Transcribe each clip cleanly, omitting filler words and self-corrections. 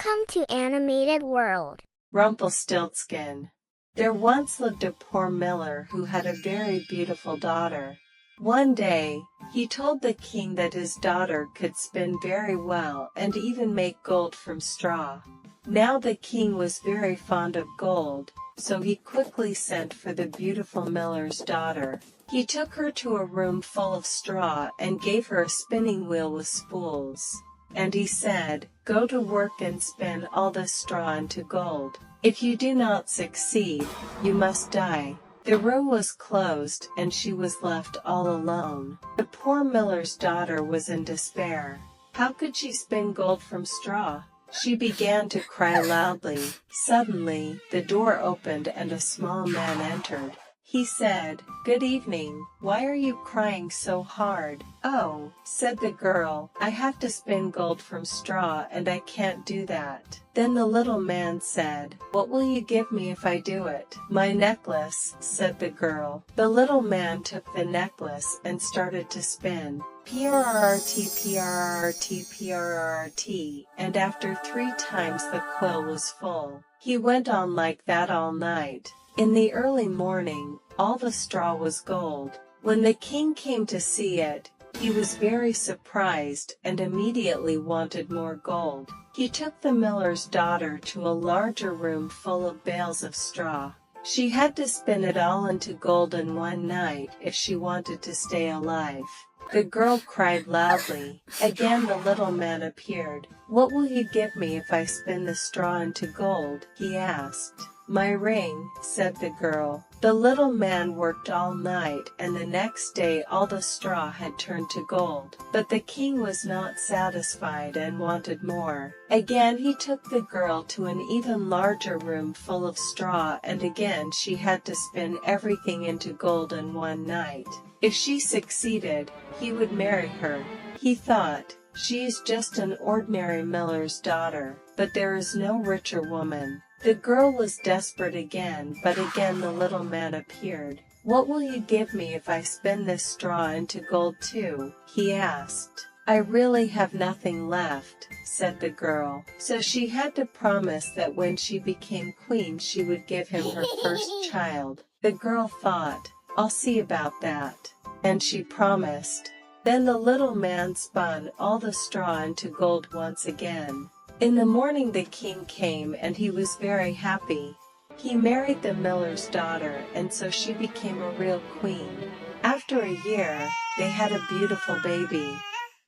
Welcome to Animated World. Rumpelstiltskin. There once lived a poor miller who had a very beautiful daughter. One day, he told the king that his daughter could spin very well and even make gold from straw. Now the king was very fond of gold, so he quickly sent for the beautiful miller's daughter. He took her to a room full of straw and gave her a spinning wheel with spools. And he said, "Go to work and spin all the straw into gold. If you do not succeed, you must die." The room was closed and she was left all alone. The poor miller's daughter was in despair. How could she spin gold from straw? She began to cry loudly. Suddenly, the door opened and a small man entered. He said, "Good evening. Why are you crying so hard?" "Oh," said the girl, "I have to spin gold from straw and I can't do that." Then the little man said, "What will you give me if I do it?" "My necklace," said the girl. The little man took the necklace and started to spin. Prrrt, prrrt, prrrt, and after 3 times the quill was full. He went on like that all night. In the early morning, all the straw was gold. When the king came to see it, he was very surprised and immediately wanted more gold. He took the miller's daughter to a larger room full of bales of straw. She had to spin it all into gold in one night if she wanted to stay alive. The girl cried loudly. Again the little man appeared. "What will you give me if I spin the straw into gold?" he asked. "My ring," said the girl. The little man worked all night and the next day all the straw had turned to gold. But the king was not satisfied and wanted more. Again he took the girl to an even larger room full of straw and again she had to spin everything into gold in one night. If she succeeded, he would marry her. He thought, "She is just an ordinary miller's daughter, but there is no richer woman." The girl was desperate again, but again the little man appeared. "What will you give me if I spin this straw into gold too?" he asked. "I really have nothing left," said the girl. So she had to promise that when she became queen she would give him her first child. The girl thought, "I'll see about that." And she promised. Then the little man spun all the straw into gold once again. In the morning the king came and he was very happy. He married the miller's daughter and so she became a real queen. After a year, they had a beautiful baby.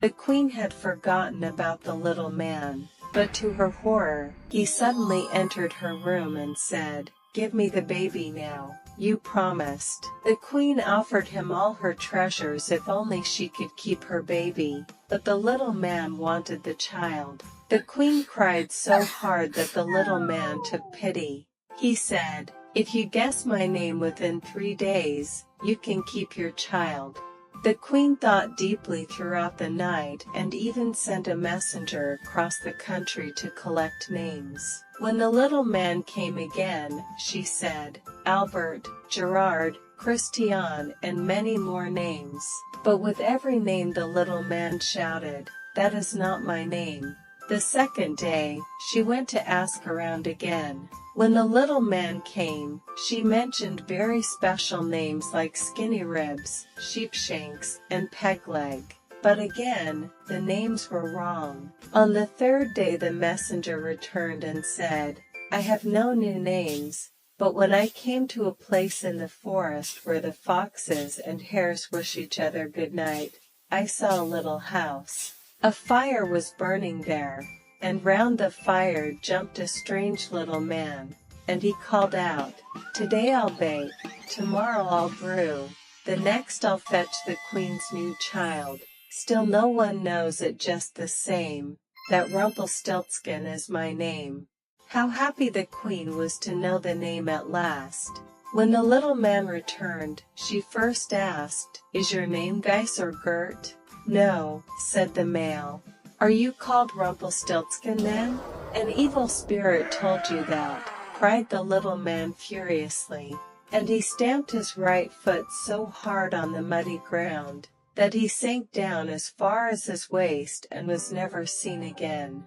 The queen had forgotten about the little man, but to her horror, he suddenly entered her room and said, "Give me the baby now. You promised." The queen offered him all her treasures if only she could keep her baby, but the little man wanted the child. The queen cried so hard that the little man took pity. He said, "If you guess my name within 3 days, you can keep your child." The queen thought deeply throughout the night and even sent a messenger across the country to collect names. When the little man came again, she said, "Albert, Gerard, Christian, and many more names." But with every name the little man shouted, "That is not my name." The second day, she went to ask around again. When the little man came, she mentioned very special names like Skinny Ribs, Sheepshanks, and Pegleg. But again, the names were wrong. On the third day the messenger returned and said, "I have no new names, but when I came to a place in the forest where the foxes and hares wish each other good night, I saw a little house. A fire was burning there, and round the fire jumped a strange little man, and he called out, 'Today I'll bake, tomorrow I'll brew, the next I'll fetch the queen's new child. Still no one knows it just the same, that Rumpelstiltskin is my name.'" How happy the queen was to know the name at last. When the little man returned, she first asked, "Is your name Geis or Gert?" "No," said the male. "Are you called Rumpelstiltskin then? An evil spirit told you that," cried the little man furiously. And he stamped his right foot so hard on the muddy ground, that he sank down as far as his waist and was never seen again.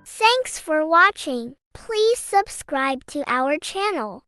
Thanks for watching. Please subscribe to our channel.